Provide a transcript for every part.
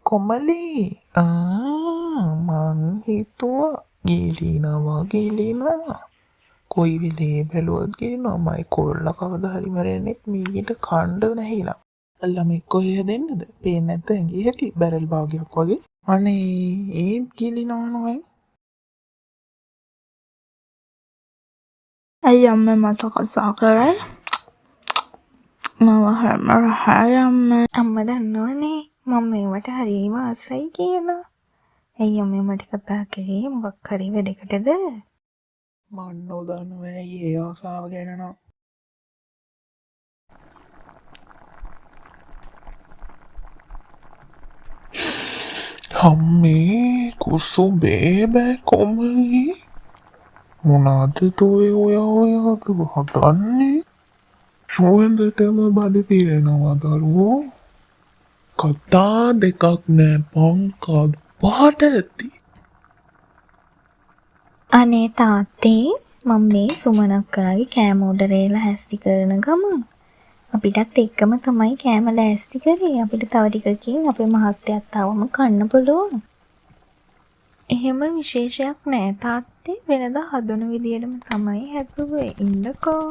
කොමලි මං හිතුවා ගිලිනවා කොයි වෙලේ බැලුවත් ගිලිනවා මයි කොල්ල කවදා හරි මැරෙන්නෙත් මීට කණ්ඩ නැහිලා ළමෙක් කොහේ දෙන්නද පේන්නේ නැත්නම් ඇඟේ හැටි බැරල් භාගයක් වගේ අනේ ඒත් ගිලිනවා නෝයි ඇයි අම්මේ මට කතා කරේ? මම හැමරහයි අම්මේ. අම්මා දන්නවනේ මම මේවට හරිම ආසයි කියලා. ඇයි අම්මේ මට කතා කරේ මොකක් හරි වැඩකටද? මන් නොදන්නවා ඒ ආසාව ගැන නම් අම්මේ කුසුඹේ බෑ කොමලි මොනවද තෝේ ඔයා හදන්නේ සුවඳටම බඩ පිරෙනවා දරුවෝ කතා දෙකක් නෑ පංකඩ පහට ඇති අනේ තාත්තේ මම මේ සුමනක් කරාගේ කෑම ඕඩරේලා හැස්ති කරන ගමන් අපිටත් එක්කම තමයි කෑම ලෑස්ති කරේ. අපිට තව ටිකකින් අපේ මහත්තයාත් ආවම කන්න පුළුවන්. එහෙම විශේෂයක් නෑ තාත්තේ. වෙනදා හදන විදියටම තමයි හැදුවේ. ඉන්නකෝ.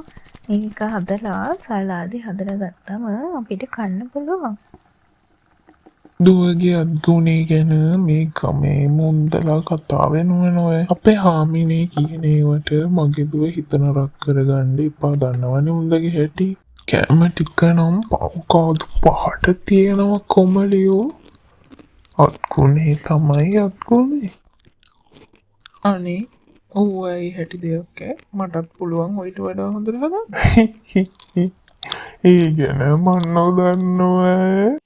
මේක හදලා සලාදේ හදලා ගත්තම අපිට කන්න පුළුවන්. දුවගේ අත්ගුණේ ගැන මේ ගමේ මුන්දලා කතා වෙනවනේ. අපේ හාමිනේ කියන ඒවට මගේ දුව හිත නරක කරගන්න එපා දන්නවනේ උන්දගේ හැටි. කෑම ටික නම් පව්කාදු පහට තියෙනවා කොමලියෝ. අත්ගුණේ තමයි අත්ගුණේ. අනේ ඔව්වයි හැටි දෙයක් මටත් පුළුවන් ඔයිට වඩා හොඳට හදන්න. ඒ ගැන මන් නොදන්නවා.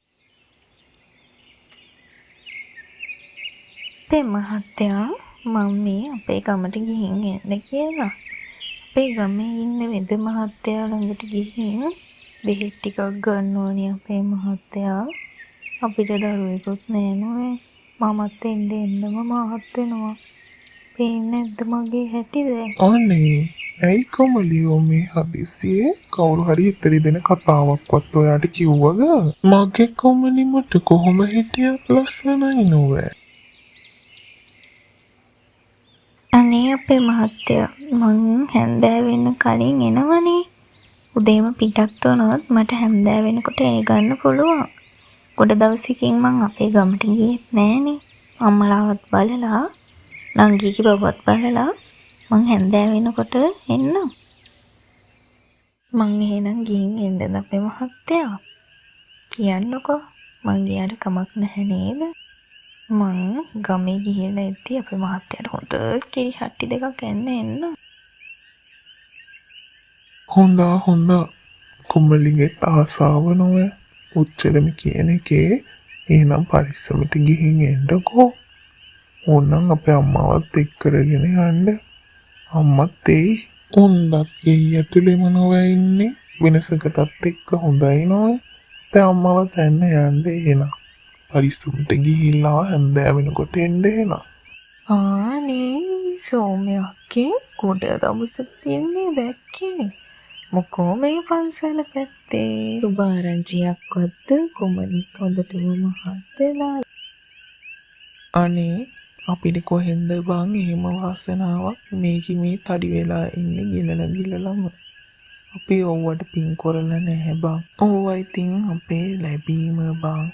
අපේ මහත්තයා මම මේ අපේ ගමට ගිහින් එන්න කියලා. අපේ ගමේ ඉන්න වෙද මහත්තයා ළඟට ගිහින් බෙහෙත් ටිකක් ගන්න ඕනේ අපේ මහත්තයා. අපිට දරුවෙකුත් නෑ නෝනේ. මමත් එන්නම මහත් වෙනවා. පේන්නේ නැද්ද මගේ හැටිද? අනේ ඇයි කොමලියෝ මේ හදිස්සියේ කවුරු හරි ඉතරි දෙන කතාවක්වත් ඔයාට කිව්වද? මගේ කොමලි මට කොහොම හිටියත් ලස්සනයි නොවේ. අනේ අපේ මහත්තයා මං හැන්දෑ වෙන්න කලින් එනවනේ. උදේම පිටත් වුණොත් මට හැන්දෑ වෙනකොට ඒ ගන්න පුළුවන්. ගොඩ දවසකින් මං අපේ ගමට ගියෙත් නෑනේ. අම්මලාවත් බලලා නංගිගේ බබත් බලලා මං හැන්දෑ වෙනකොට එන්න. මං එහෙනම් ගිහින් එන්නද අපේ මහත්තයා? කියන්නකෝ. මං ගියාට කමක් නැහැ නේද? මං ගමේ ගිහිල්ලා ඉද්දි අපේ මහත්තයාට හොඳ කිරි හට්ටි දෙකක් එන්න. හොඳා කොමලිගේ ආසාව නොවේ. උච්චරම කියන එකේ එහෙනම් පරිස්සමට ගිහින් එන්නකෝ. ඕනනම් අපේ අම්මාවත් එක්ක කරගෙන යන්න. අම්මත් එයි. උන්දත් ගෙයි ඇතුලේම නොවේ ඉන්නේ. වෙනසකටත් එක්ක හොඳයි නොවේ. අපේ අම්මාවත් එන්න යන්න එහෙනම්. පරිස්සමට ගිහිල්ලා හැන්දෑ වෙනකොට එන්න එහෙනම්. ආනේ සෝමයක්ගේ කුඩ දවසක් තියන්නේ දැක්කේ. මොකෝ මේ පන්සල පැත්තේ සුභාරංචියක්වත් කොමලිත් හොඳටම මහත් වෙලා. අනේ අපිට කොහෙන්ද බං එහෙම වාසනාවක් මේකි මේ තඩි වෙලා ඉන්නේ ගිලලම. අපි ඔව්වට පින් කරලා නැහැ බං. ඕවා ඉතින් අපේ ලැබීම බං.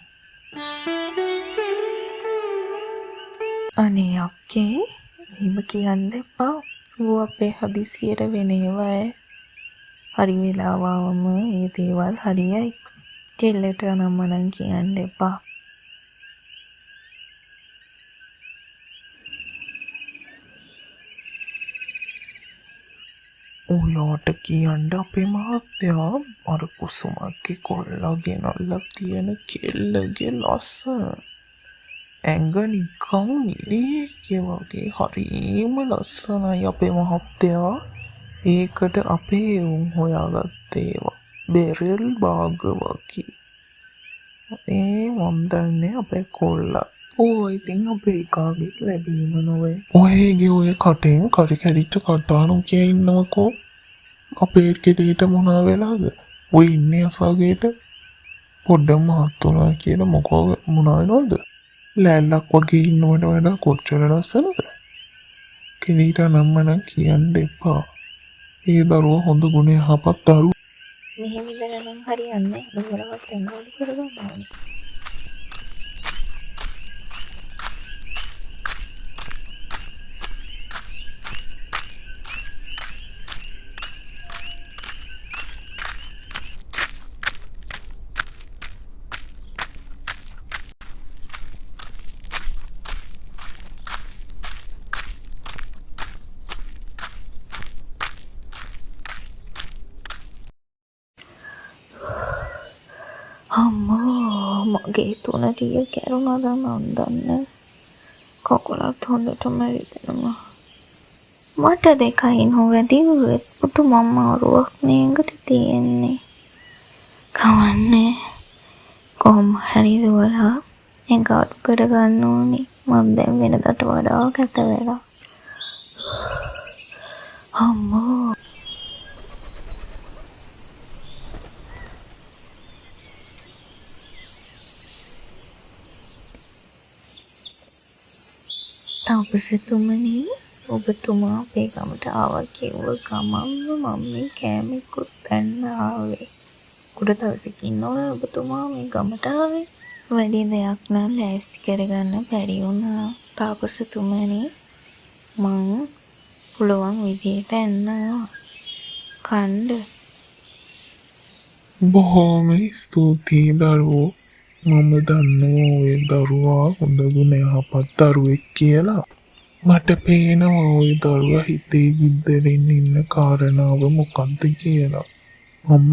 අනේ අක්කේ එහෙම කියන්න එපා. ඌ අපේ හදිසියට වෙන ඒවා හරි වෙලාවම ඒ දේවල් හරියයි. කෙල්ලට නම්මනම් කියන්න එපා. ඔයාට කියන්න අපේ මහත්තයා අර කුසුමක්ගේ කොල්ලා ගෙනල්ලා තියෙන කෙල්ලගේ ලස්සන ඇඟ නිකන් නිලියෙක්ගේ වගේ හරිම ලස්සනයි අපේ මහත්තයා. ඒකට අපේ උන් හොයාගත්තේවා බෙරල් බාග වගේ. මම දන්නේ අපේ කොල්ලා. ඕ ඉතින් අපේ එකාගෙත් ලැබීම නොවේ. ඔයගේ ඔය කටෙන් කරි කැඩිච්ච කතානු කිය ඉන්නවකෝ. අපේ කෙටීට මොනා වෙලාද? ඔය ඉන්නේ අසල්ගේට. පොඩ්ඩක් මහත් වුණා කියලා මොනවද? ලෑල්ලක් වගේ ඉන්නවට වඩා කොච්චර ලස්සනද? කෙනෙක්ට නම්මන කියන්න එපා. ඒ දරුවා හොඳ ගුණ යහපත් දරුවා. මෙහෙම ඉඳලා නම් හරියන්නේ නැහැ. දුවලවත් එංගොඩ කරගන්න ඕනේ. අම්මා මගේ තුනටිය කැරුණාද මන් දන්නේ. කකුලත් හොඳටම රිදෙනවා. මට දෙකයින් හොවැදිවෙත් පුතුම අමාරුවක් නේකට තියෙන්නේ. කවන්නේ කොහොම හරි දුවලා එක අඩු කරගන්න ඕනේ. මම දැන් වෙනදට වඩා කැත වෙලා. අම්මෝ තාපසතුමනි ඔබතුමා අපේ ගමට ආවා කිව්ව ගමන්ම මම මේ කෑමකුත් ගන්න ආවේ. කුඩ දවසකින් ඔබතුමා මේ ගමට ආවේ. වැඩි දෙයක් නම් ලෑස්ති කරගන්න බැරි වුණා. තාපසතුමනි මං පුළුවන් විදියට එන්නවා. කණ්ඩ බොහොම ස්තුතියි දරුවෝ. මම දන්නවා ඔය දරුවා හොඳ ගුණ යහපත් දරුවෙක් කියලා. මට පේනවා ඔය දරුවා හිතේ ගිද්දෙමින් ඉන්න කාරණාව මොකක්ද කියලා. මම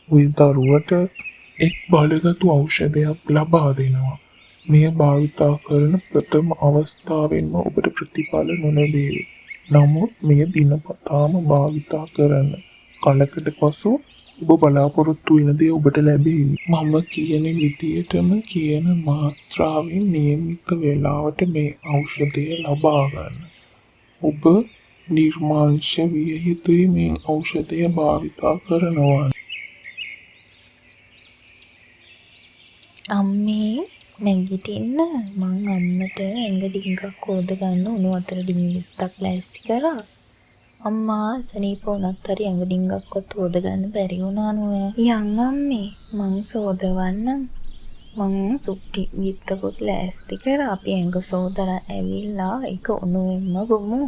ඔය දරුවට එක් බලගතු ඖෂධයක් ලබා දෙනවා. මෙය භාවිතා කරන ප්‍රථම අවස්ථාවෙන්ම ඔබට ප්‍රතිඵල නොලැබේවි. නමුත් මෙය දිනපතාම භාවිතා කරන කලකට පසු ඔබ බලාපොරොත්තු වෙන දේ ඔබට ලැබේවි. මම කියන විදියටම කියන මාත්‍රාවෙන් නියමිත වේලාවට මේ ඖෂධය ලබා ගන්න. ඔබ නිර්මාංශ විය යුතුයි මේ ඖෂධය භාවිතා කරනවා. අම්මේ නැගිටින්න මං අම්මට ඇඟ ඩිංගක් හොද ගන්න උණු වතුර ඩිංගිත්තක් ලෑස්ති කරා. අම්මා සනීප වුණත් හරි ඇඟ ඩිංගක්වත් හොද ගන්න බැරි වුණා නෝය. යන් අම්මේ මං සෝදවන්නම්. මං සුට්ටි ගිත්තකුත් ලෑස්ති කරා. අපි ඇඟ සෝදලා ඇවිල්ලා ඒක උණුවෙන්ම බොමු.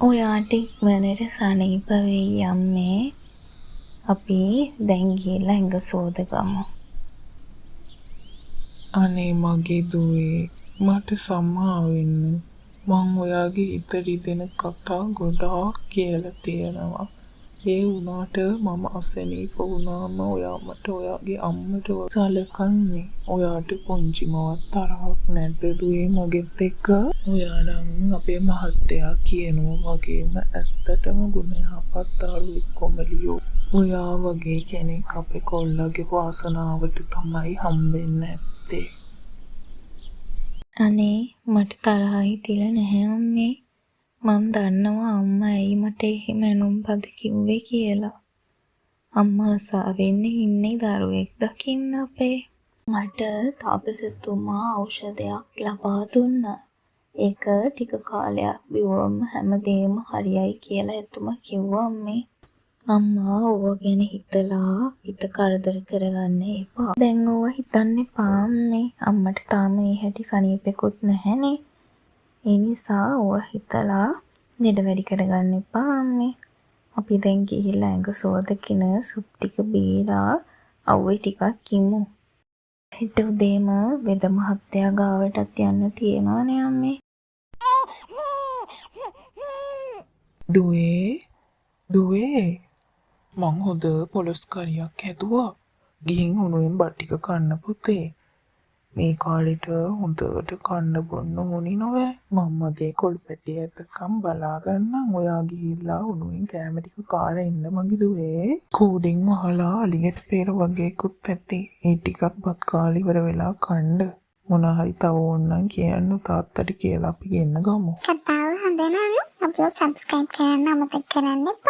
ඔයාට ඉක්මනට සනීප වෙයි අම්මේ. අපි දැන් ගිහලා ඇඟ සෝදගමු. අනේ මගේ දුවේ මට සමාව වෙන්න. මං ඔයාගේ හිත රිදෙන කතා ගොඩාක් කියලා තියෙනවා. ඒ වුණාට මම අසනීප වුණාම ඔයා මට ඔයාගේ අම්මට සලකන්නේ. ඔයාට පුංචිමවත් තරහක් නැද්ද දුවේ මගෙත් එක්ක? ඔයා නම් අපේ මහත්තයා කියනවා වගේම ඇත්තටම ගුණ යහපත් දරුවෙක් කොමලියෝ. ඔයා වගේ කෙනෙක් අපේ කොල්ලගේ වාසනාවට තමයි හම්බෙන්නේ නැත්තේ. අනේ මට තරහ හිතිලා නැහැ අම්මේ. මම දන්නවා අම්මා ඇයි මට එහෙම ඇනුම්පද කිව්වේ කියලා. අම්මා ආසාවෙන් ඉන්නේ දරුවෙක් දකින්න අපේ. මට තාපසතුමා ඖෂධයක් ලබා දුන්නා. ඒක ටික කාලයක් බිව්වම හැමදේම හරියයි කියලා එතුමා කිව්වා අම්මේ. අම්මා ඕවා ගැන හිතලා හිත කරදර කරගන්න එපා. දැන් ඕවා හිතන්න එපා අම්මේ. අම්මට තාම ඒ හැටි සනීපෙකුත් නැහැනේ. ඒ නිසා ඕවා හිතලා නෙඩ වැඩි කරගන්න එපා අම්මේ. අපි දැන් ගිහිල්ලා ඇඟ සෝදකින සුප් ටික බීලා අවුවේ ටිකක් කිමු. හෙට උදේම වෙද මහත්තයා ගාවටත් යන්න තියෙනවානේ අම්මේ. දුවේ මං හොඳ පොලොස් කරියක් හැදුවා. ගිහින් උණුවෙන් බත් ටික කන්න පුතේ. මේ කාලෙට හොඳට කන්න බොන්න ඕනි නොවේ. මම්මගේ කොළු පැටිය ඇතකම් බලා ගන්නම්. ඔයා ගිහිල්ලා උණුවෙන් කෑම ටික කාලා ඉන්න මගේ දුවේ. කූඩින් වහලා අලියට පෙර වගේකුත් ඇති. ඒ ටිකත් බත් කාලා ඉවර වෙලා කන්න. මොන හරි තව ඕනනම් කියන්න තාත්තට කියලා අපි ගෙන්න ගමු. කතාව හොඳ නම් අපිව සබ්ස්ක්‍රයිබ් කරන්න අමතක කරන්න එපා.